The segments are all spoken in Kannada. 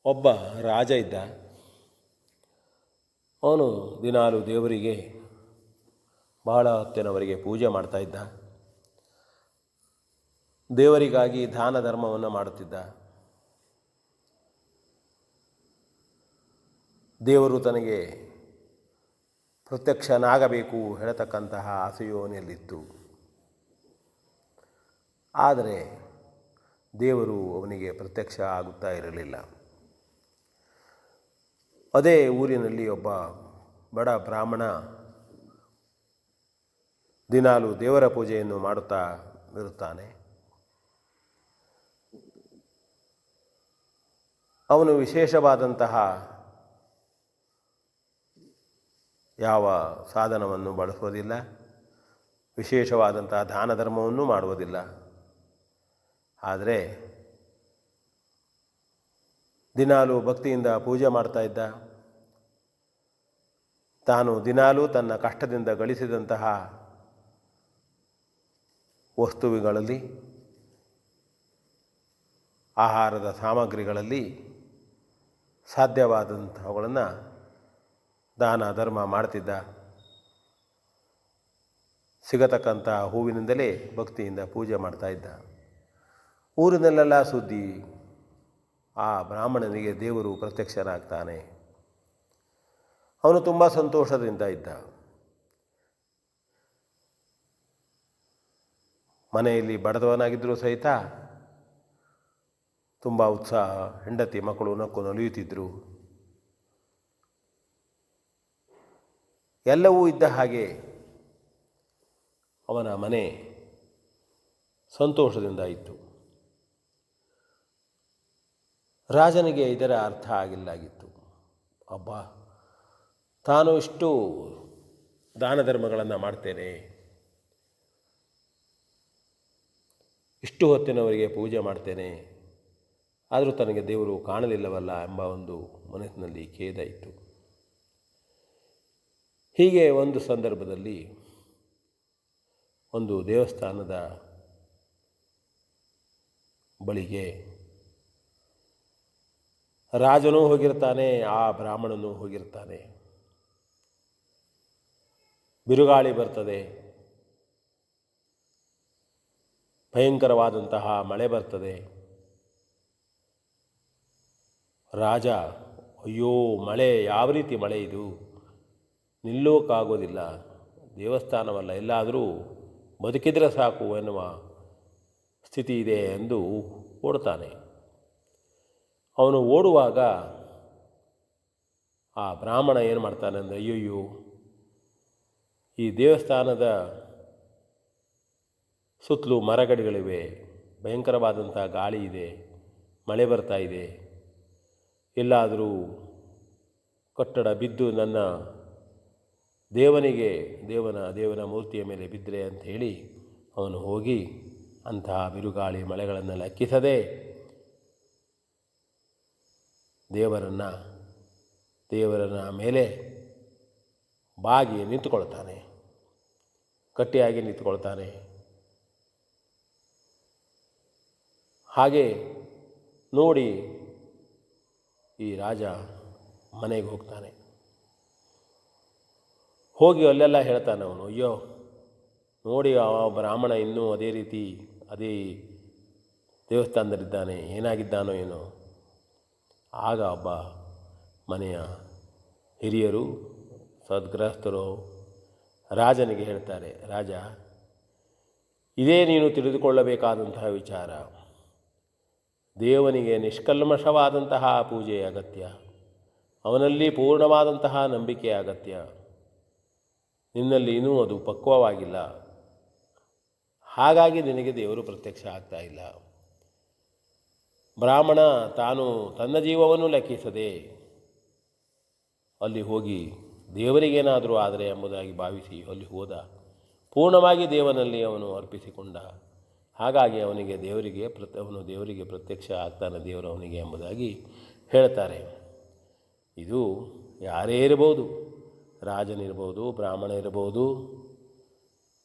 ಒಬ್ಬ ರಾಜ ಇದ್ದ. ಅವನು ದಿನಾಲು ದೇವರಿಗೆ ಬಹಳ ಹೊತ್ತಿನವರೆಗೆ ಪೂಜೆ ಮಾಡ್ತಾ ಇದ್ದ. ದೇವರಿಗಾಗಿ ದಾನ ಧರ್ಮವನ್ನು ಮಾಡುತ್ತಿದ್ದ. ದೇವರು ತನಗೆ ಪ್ರತ್ಯಕ್ಷನಾಗಬೇಕು ಹೇಳತಕ್ಕಂತಹ ಆಸೆಯು ಅವನಲ್ಲಿತ್ತು. ಆದರೆ ದೇವರು ಅವನಿಗೆ ಪ್ರತ್ಯಕ್ಷ ಆಗುತ್ತಾ ಇರಲಿಲ್ಲ. ಅದೇ ಊರಿನಲ್ಲಿ ಒಬ್ಬ ಬಡ ಬ್ರಾಹ್ಮಣ ದಿನಾಲು ದೇವರ ಪೂಜೆಯನ್ನು ಮಾಡುತ್ತಾ ಇರುತ್ತಾನೆ. ಅವನು ವಿಶೇಷವಾದಂತಹ ಯಾವ ಸಾಧನವನ್ನು ಬಳಸುವುದಿಲ್ಲ, ವಿಶೇಷವಾದಂತಹ ದಾನ ಧರ್ಮವನ್ನು ಮಾಡುವುದಿಲ್ಲ. ಆದರೆ ದಿನಾಲು ಭಕ್ತಿಯಿಂದ ಪೂಜೆ ಮಾಡ್ತಾ ಇದ್ದ. ತಾನು ದಿನಾಲೂ ತನ್ನ ಕಷ್ಟದಿಂದ ಗಳಿಸಿದಂತಹ ವಸ್ತುಗಳಲ್ಲಿ, ಆಹಾರದ ಸಾಮಗ್ರಿಗಳಲ್ಲಿ ಸಾಧ್ಯವಾದಂಥವುಗಳನ್ನು ದಾನ ಧರ್ಮ ಮಾಡ್ತಿದ್ದ. ಸಿಗತಕ್ಕಂಥ ಹೂವಿನಿಂದಲೇ ಭಕ್ತಿಯಿಂದ ಪೂಜೆ ಮಾಡ್ತಾ ಇದ್ದ. ಊರಿನಲ್ಲೆಲ್ಲ ಸುದ್ದಿ, ಆ ಬ್ರಾಹ್ಮಣನಿಗೆ ದೇವರು ಪ್ರತ್ಯಕ್ಷನಾಗ್ತಾನೆ. ಅವನು ತುಂಬ ಸಂತೋಷದಿಂದ ಇದ್ದ. ಮನೆಯಲ್ಲಿ ಬಡದವನಾಗಿದ್ದರೂ ಸಹಿತ ತುಂಬ ಉತ್ಸಾಹ, ಹೆಂಡತಿ ಮಕ್ಕಳು ನಕ್ಕು ನಲಿಯುತ್ತಿದ್ದರು. ಎಲ್ಲವೂ ಇದ್ದ ಹಾಗೆ ಅವನ ಮನೆ ಸಂತೋಷದಿಂದ ಇತ್ತು. ರಾಜನಿಗೆ ಇದರ ಅರ್ಥ ಆಗಿಲ್ಲಾಗಿತ್ತು. ಅಬ್ಬಾ, ತಾನು ಇಷ್ಟು ದಾನ ಧರ್ಮಗಳನ್ನು ಮಾಡ್ತೇನೆ, ಇಷ್ಟು ಹೊತ್ತಿನವರೆಗೆ ಪೂಜೆ ಮಾಡ್ತೇನೆ, ಆದರೂ ತನಗೆ ದೇವರು ಕಾಣಲಿಲ್ಲವಲ್ಲ ಎಂಬ ಒಂದು ಮನಸ್ಸಿನಲ್ಲಿ ಖೇದ ಇತ್ತು. ಹೀಗೆ ಒಂದು ಸಂದರ್ಭದಲ್ಲಿ ಒಂದು ದೇವಸ್ಥಾನದ ಬಳಿಗೆ ರಾಜನೂ ಹೋಗಿರ್ತಾನೆ, ಆ ಬ್ರಾಹ್ಮಣನೂ ಹೋಗಿರ್ತಾನೆ. ಬಿರುಗಾಳಿ ಬರ್ತದೆ, ಭಯಂಕರವಾದಂತಹ ಮಳೆ ಬರ್ತದೆ. ರಾಜ, ಅಯ್ಯೋ ಮಳೆ, ಯಾವ ರೀತಿ ಮಳೆ ಇದು, ನಿಲ್ಲೋಕ್ಕಾಗೋದಿಲ್ಲ, ದೇವಸ್ಥಾನವಲ್ಲ, ಎಲ್ಲಾದರೂ ಬದುಕಿದರೆ ಸಾಕು ಎನ್ನುವ ಸ್ಥಿತಿ ಇದೆ ಎಂದು ಓಡ್ತಾನೆ. ಅವನು ಓಡುವಾಗ ಆ ಬ್ರಾಹ್ಮಣ ಏನು ಮಾಡ್ತಾನೆ ಅಂದರೆ, ಅಯ್ಯಯ್ಯೋ, ಈ ದೇವಸ್ಥಾನದ ಸುತ್ತಲೂ ಮರಗಿಡಗಳಿವೆ, ಭಯಂಕರವಾದಂಥ ಗಾಳಿ ಇದೆ, ಮಳೆ ಬರ್ತಾ ಇದೆ, ಎಲ್ಲಾದರೂ ಕಟ್ಟಡ ಬಿದ್ದು ನನ್ನ ದೇವನ ಮೂರ್ತಿಯ ಮೇಲೆ ಬಿದ್ದರೆ ಅಂತ ಹೇಳಿ ಅವನು ಹೋಗಿ ಅಂತಹ ಬಿರುಗಾಳಿ ಮಳೆಗಳನ್ನು ಲೆಕ್ಕಿಸದೆ ದೇವರನ್ನ ಮೇಲೆ ಬಾಗಿ ನಿಂತುಕೊಳ್ತಾನೆ, ಗಟ್ಟಿಯಾಗಿ ನಿಂತುಕೊಳ್ತಾನೆ. ಹಾಗೆ ನೋಡಿ ಈ ರಾಜ ಮನೆಗೆ ಹೋಗ್ತಾನೆ. ಹೋಗಿ ಅಲ್ಲೆಲ್ಲ ಹೇಳ್ತಾನೆ ಅವನು, ಅಯ್ಯೋ ನೋಡಿ, ಆ ಬ್ರಾಹ್ಮಣ ಇನ್ನೂ ಅದೇ ದೇವಸ್ಥಾನದಲ್ಲಿದ್ದಾನೆ, ಏನಾಗಿದ್ದಾನೋ ಏನೋ. ಆಗ ಒಬ್ಬ ಮನೆಯ ಹಿರಿಯರು, ಸದ್ಗೃಹಸ್ಥರು ರಾಜನಿಗೆ ಹೇಳ್ತಾರೆ, ರಾಜ, ಇದೇ ನೀನು ತಿಳಿದುಕೊಳ್ಳಬೇಕಾದಂತಹ ವಿಚಾರ. ದೇವನಿಗೆ ನಿಷ್ಕಲ್ಮಷವಾದಂತಹ ಪೂಜೆ ಅಗತ್ಯ, ಅವನಲ್ಲಿ ಪೂರ್ಣವಾದಂತಹ ನಂಬಿಕೆ ಅಗತ್ಯ. ನಿನ್ನಲ್ಲಿ ಇನ್ನೂ ಅದು ಪಕ್ವವಾಗಿಲ್ಲ, ಹಾಗಾಗಿ ನಿನಗೆ ದೇವರು ಪ್ರತ್ಯಕ್ಷ ಆಗ್ತಾ ಇಲ್ಲ. ಬ್ರಾಹ್ಮಣ ತಾನು ತನ್ನ ಜೀವವನ್ನು ಲೆಕ್ಕಿಸದೆ ಅಲ್ಲಿ ಹೋಗಿ ದೇವರಿಗೇನಾದರೂ ಆದರೆ ಎಂಬುದಾಗಿ ಭಾವಿಸಿ ಅಲ್ಲಿ ಹೋದ. ಪೂರ್ಣವಾಗಿ ದೇವನಲ್ಲಿ ಅವನು ಅರ್ಪಿಸಿಕೊಂಡ. ಹಾಗಾಗಿ ಅವನು ದೇವರಿಗೆ ಪ್ರತ್ಯಕ್ಷ ಆಗ್ತಾನೆ ದೇವರು ಅವನಿಗೆ ಎಂಬುದಾಗಿ ಹೇಳ್ತಾರೆ. ಇದು ಯಾರೇ ಇರಬಹುದು, ರಾಜನಿರ್ಬೋದು, ಬ್ರಾಹ್ಮಣ ಇರಬಹುದು,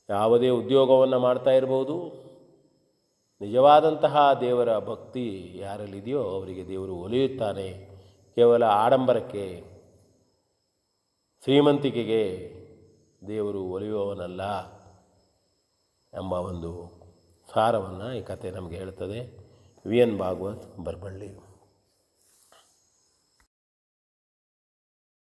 ಯಾವುದೇ ಉದ್ಯೋಗವನ್ನು ಮಾಡ್ತಾ ಇರಬಹುದು, ನಿಜವಾದಂತಹ ದೇವರ ಭಕ್ತಿ ಯಾರಲ್ಲಿದೆಯೋ ಅವರಿಗೆ ದೇವರು ಒಲಿಯುತ್ತಾನೆ ಕೇವಲ ಆಡಂಬರಕ್ಕೆ, ಶ್ರೀಮಂತಿಕೆಗೆ ದೇವರು ಒಲಿಯುವವನಲ್ಲ ಎಂಬ ಒಂದು ಸಾರವನ್ನು ಈ ಕಥೆ ನಮಗೆ ಹೇಳ್ತದೆ. V N Bhagwat, Baraballi.